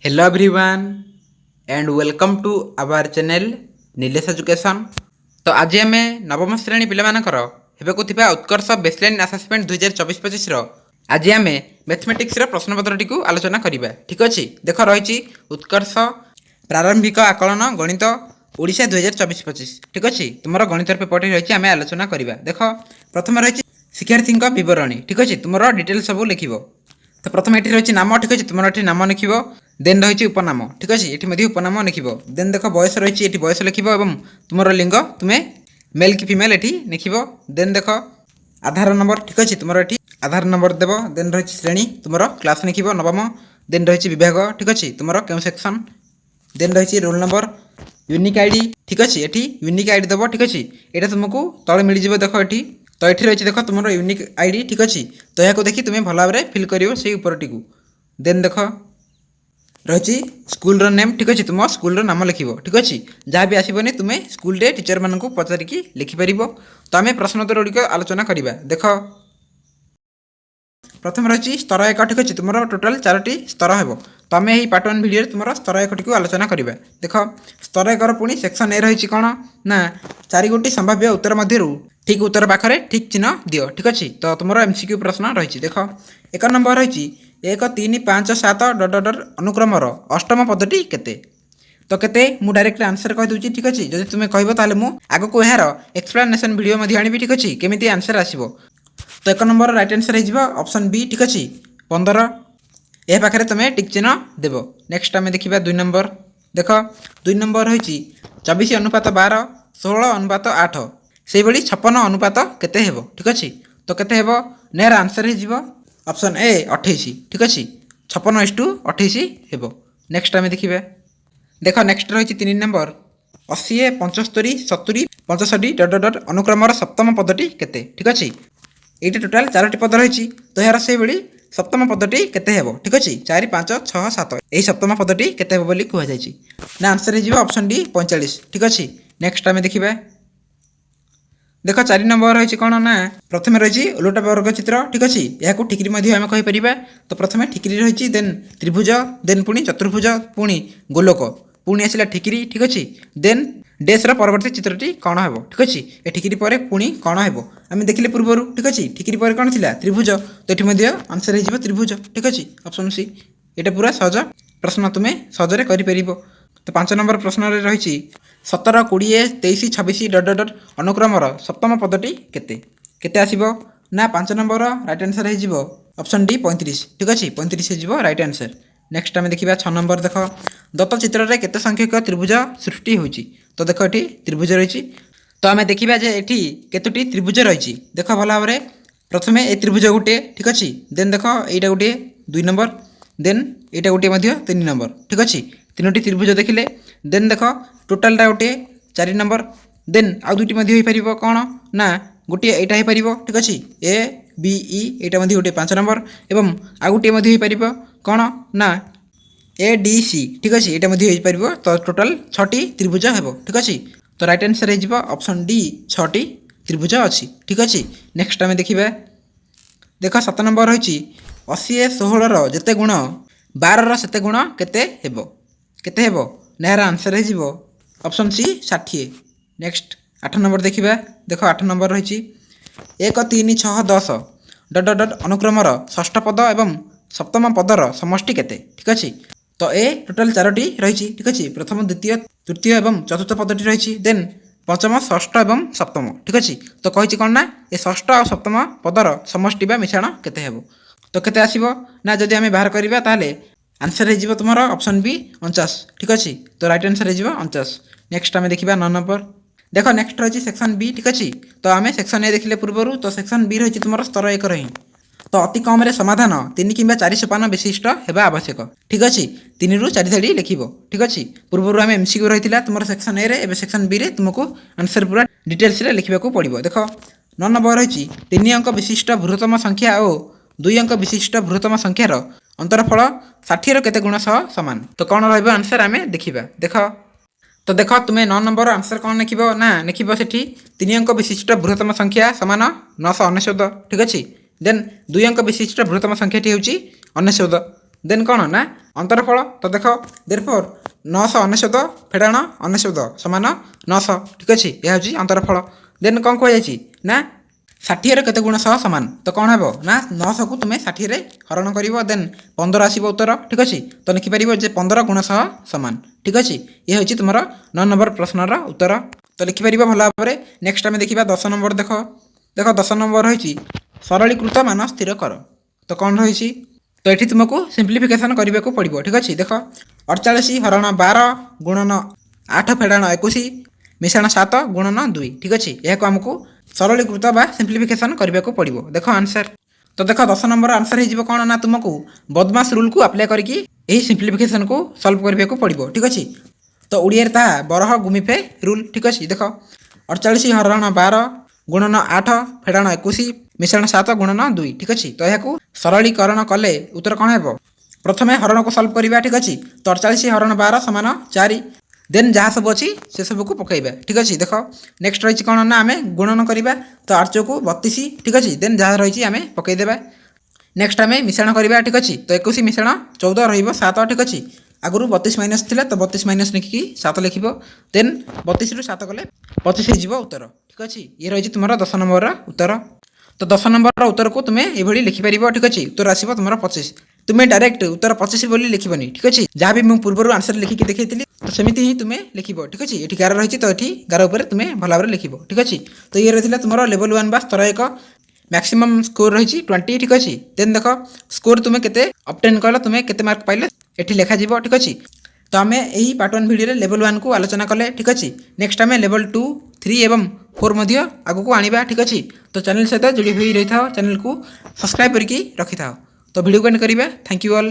Hello everyone and welcome to our channel Nilesh Education। तो आज आम नवम श्रेणी पिलाମାନଙ୍କର ହେବାକୁ ଥିବା ଉତ୍କର୍ଷ ବେସଲାଇନ୍ ଆସେସମେଣ୍ଟ 2024-25 आज आम मैथमेटिक्स प्रश्नपत्रटी को आलोचना करवा। ठीक अच्छे देख रही उत्कर्ष प्रारंभिक आकलन गणित ओडिशा 2024-25। ठीक अच्छे तुम गणित पेपर रही आम आलोचना करवा। देख प्रथम रही शिक्षार्थी बरणी। ठीक अच्छे तुम डिटेल सब लिख। तो प्रथम ये रही नाम। ठीक अच्छे तुम ये नाम लिख। देन रही उपनाम। ठीक अच्छे ये उपनाम लिख। देन देख बयस रही ये बयस लिख और तुम लिंग तुम्हें मेल कि फिमेल ये लिख। देन देख आधार नंबर। ठीक अच्छे तुम ये आधार नंबर देव। देन रही श्रेणी तुम क्लास लिख नवम। देन रही विभाग। ठीक अच्छे तुम क्यों सेक्शन। देन रही रोल नंबर यूनिक आईडी। ठीक अच्छे ये यूनिक आईडी देव। ठीक अच्छे यहाँ तुमको तले मिल जाए। देख ये तो ये रही देख तुम यूनिक आईडी। ठीक अच्छे तो यहाँ देखिए तुम्हें भल भाव फिल कर से उपरटी को। देन देख रही स्कूल नेम। ठीक अच्छे तुम स्कूल नाम लिख। ठीक अच्छे जहाँ भी आसबनी तुम्हें स्कूल टीचर मान पचारिकी लिखिपर। तो आम प्रश्नोत्तर गुड़िक आलोचना करवा। देख प्रथम रही स्तर 1। ठीक अच्छे तुम टोटाल 4टी स्तर हो। तो आम यही पार्ट 1 भिडियो तुम स्तर 1 को आलोचना करवा। देख स्तर 1 पुणी सेक्शन ए रही कौन ना 4 गोटी संभाव्य उत्तर मध्य ठीक उत्तर पाखे ठीक चिन्ह दियो। ठीक अच्छे तो तुम एमसीक्यू प्रश्न रही। देख 1 नंबर रही 1 3 5 7 डट अनुक्रमर अष्टम पदटी केते। तो केते मु डायरेक्ट आंसर कह दूची। ठीक अच्छे जब तुम्हें कहब ताले मु आग को यार एक्सप्लेनेशन वीडियो आनी। ठीक अच्छे केमी आंसर आसो। तो 1 नंबर राइट आंसर हो ऑप्शन बी। ठीक अच्छे 15 यह पाखे तुम्हें टिक चिन्ह देव। नेक्स्ट आम देखा 2 नंबर। देख 2 नंबर रही 24 अनुपात 12 16 अनुपात 8 से 56 अनुपात केते हेबो। ठीक अच्छे तो केते हेबो नेर आंसर हो ऑप्शन ए 28। ठीक अच्छे 56:28 हेबो। नेक्स्ट आम देखा देख नेक्स्ट रही 3 नंबर 80 75 70 65 डट अनुक्रमर सप्तम पदटी केते। ठीक अच्छे ये टोटाल 4टी पद रही। तो यार से सप्तम पदटी केते हेबो। ठीक अच्छे 4 5 6 7 यही सप्तम पदटी केते हेबो बोली कह जाय ना आंसर हो ऑप्शन डी 45। ठीक अच्छे नेक्स्ट आम देखा देख 4 नंबर रही कौन ना प्रथम रही ओलटा वर्ग चित्र। ठीक अच्छे यहाँ ठिकरी आम कहीपर। तो प्रथम ठिकरी रही देन त्रिभुज देन पुणी चतुर्भुज पुणी गोलोक पुणी आसला ठिकरी। ठीक अच्छे देन डेस्र परवर्ती चित्रटी कौन हो। ठीक अच्छे ये ठिकरी पर पुणी कौन हो आम देखिले पूर्वर। ठीक अच्छे ठिकरी पर कौन थी त्रिभुज तो ये आंसर हो त्रिभुज। ठीक अच्छे ऑप्शन सी यहाँ पूरा सहज प्रश्न तुम्हें सहजरे कर। तो 5 नंबर प्रश्न रही 17 20 23 26 डट अनुक्रमर सप्तम पदटी केते केते आसीबो ना 5 नंबर राइट आंसर हो ऑप्शन डी 35। ठीक अच्छे 35 हो राइट आंसर। नेक्स्ट आम देखा 6 नंबर। देख दत्त चित्र में केते संख्यक त्रिभुज सृष्टि होती। तो देख ये त्रिभुज रही। तो आम देखा जे ये केतोटी त्रिभुज रही। देख भल भाव प्रथम ये त्रिभुज गोटे। ठीक अच्छे देन देख यहाँ गोटे 2 नंबर देन यहाँ गोटे 3 नंबर। ठीक अच्छे 3टी त्रिभुज देखिले देन देख टोटालटा गोटे 4 नंबर देन आउ 2टी हो कौन ना गोटे यहाँ हो पार। ठीक अच्छे ए बी ई यहाँ गोटे 5 नंबर एवं आउ गोटे हो कौन ना ए डी सी। ठीक अच्छे यहाँ हो पार। तो टोटाल 6टी त्रिभुज हो। ठीक अच्छे तो राइट आंसर हो ऑप्शन डी 6टी त्रिभुज अच्छी। ठीक अच्छे नेक्स्ट आम देखा देख 7 नंबर रही 80 16 जिते गुण 12 सेते गुण केते हेबो केते हेबो नेहर आंसर हो ऑप्शन सी 60। नेक्स्ट 8 नंबर देखा देख 8 नंबर रही 1 3 6 10 डट अनुक्रमर षष्ठ पद एवं सप्तम पदर समष्टि केते। ठीक अच्छे तो ए टोटाल 4टी रही। ठीक अच्छे प्रथम द्वितीय तृतीय एवं चतुर्थ पदटी रही देन पंचम षष्ठ एवं सप्तम। ठीक अच्छे तो कही कौन ना ये षष्ठ और सप्तम पदर समष्टि बा मिश्रण केते हेबो। तो केते आसीबो ना जदि आम बाहर करवा ताले आंसर हो तुम ऑप्शन बी 49। ठीक अच्छे तो राइट आंसर हो 49। नेक्स्ट आम देखा 9 नंबर। देख नेक्स्ट रही सेक्शन बी। ठीक अच्छे तो आम सेक्शन ए देखिले पूर्वर। तो सेक्शन बी रही तुम स्तर 1 रही। तो अति कम समाधान 3 कि 4 सोपान विशिष्ट होगा आवश्यक। ठीक अच्छे 3 ରୁ 4 धाड़ी लिख। ठीक अच्छे पूर्वर आम एमसीक्यू रही तुम सेक्शन ए रे सेक्शन बी रे तुमको आंसर पूरा डिटेल्स लिखा पड़ो। देख 9 नंबर रही 3 अंक विशिष्ट बृहत्तम संख्या और 2 अंक विशिष्ट बृहत्तम संख्यार अंतरफल 60 केते गुण सह सामान। तो कौन रही आंसर आम देखा। देख तो देख तुम्हें 9 नंबर आंसर कौन लिख ना लिख से 3 अंक विशिष्ट बृहत्तम संख्या सामान 999। ठीक अच्छे देन 2 अंक विशिष्ट बृहत्तम संख्याटी हूँ 99। देन कौन ना अंतरफल तो देख देयरफॉर 999 फेड़ाण 99 समान 900 ठीक अच्छे यह हूँ अंतरफल। देन कौन कहुई ना 60 केते गुण सह सामान तो कौन हे ना 900 को तुम्हें 60 हरण कर देन 15 आसो उत्तर ठीक अच्छे तो लिखिपर जे 15 गुण सह सामान ठीक अच्छे ये हूँ तुम 9 नंबर प्रश्नर उत्तर तो लिखिपर भल भाव में। नेक्स्ट आम देखा 10 नंबर देख देख 10 नंबर रही सरलीकृत मान स्थिर कर तो कौन रही तो ये तुमको सिंप्लीफिकेशन करने को पड़ो ठीक अच्छे देख 48 हरण 12 गुणन 8 फेड़ाण 21 मिश्रण 7 गुणन 2 ठीक अच्छे यह आमको सरलीकृत बा सिंप्लीफिकेशन करने को पड़ो। देख आंसर तो देख 10 नंबर आंसर हो कौन ना तुमको बदमाश रूल को अप्लाई करके यही सिंप्लीफिकेशन को सल्व करने को पड़ो ठीक अच्छे तो ओडिया ता बरह गुमिफे रूल ठीक अच्छे देख 48 हरण 12 गुणन 8 फेड़ाण 21 मिश्रण 7 गुणन 2 ठीक अच्छे तो यह सरलीकरण कले उत्तर कौन है प्रथम हरण को सल्व करवा ठीक अच्छे तो 48 हरण 12 समान 4 देन जहाँ सब अच्छी से सब को पकईबा ठीक अच्छे देख नेक्स्ट रही कौन ना आम गुणन करवा तो 8 को 32 ठीक अच्छे देन जहाँ रही आम पकईदेवा। नेक्स्ट आम मिश्रण करवा ठीक अच्छे तो 21 मिश्रण 14 रत ठीक अच्छे आगुरी 32 माइनस थी तो 32 माइनस लिखिकी 7 लिख देन 32 रु 7 कले 25 हो उत्तर ठीक अच्छे ये रही तुम 10 नंबर उत्तर तो 10 नंबर उत्तर को तुम्हें ये लिखिपर ठीक अच्छे उत्तर आसो तुम 25 तुम्हें डायरेक्ट उत्तर 25 बोली लिखबनी ठीक अच्छे जहाँ भी मुझे पूर्व आंसर लिखिकी देखी तो सेमती ही तुम्हें लिख ठीक अच्छे ये 11 रही तो ये 11 उपर तुम्हें भल भाव लिख ठीक अच्छे तो ये रही तुम लेवल 1 बा स्तर 1 मैक्सिमम स्कोर रही 20 ठीक अच्छे देन देख स्कोर तुम्हें केते ऑब्टेन कल तुम्हें केते मार्क पाइले ये लिखा ठीक अच्छे तो आम यही पार्ट 1 वीडियो लेवल 1 को आलोचना कले ठीक अच्छे नेक्स्ट आम लेवल 2 3 एवं 4 आगू को आनिबा ठीक अच्छे तो चैनल सहित जोड़ी हुई रही था चैनल को सब्सक्राइब करके रखी था तो वीडियो को एंड करिबा थैंक यू ऑल।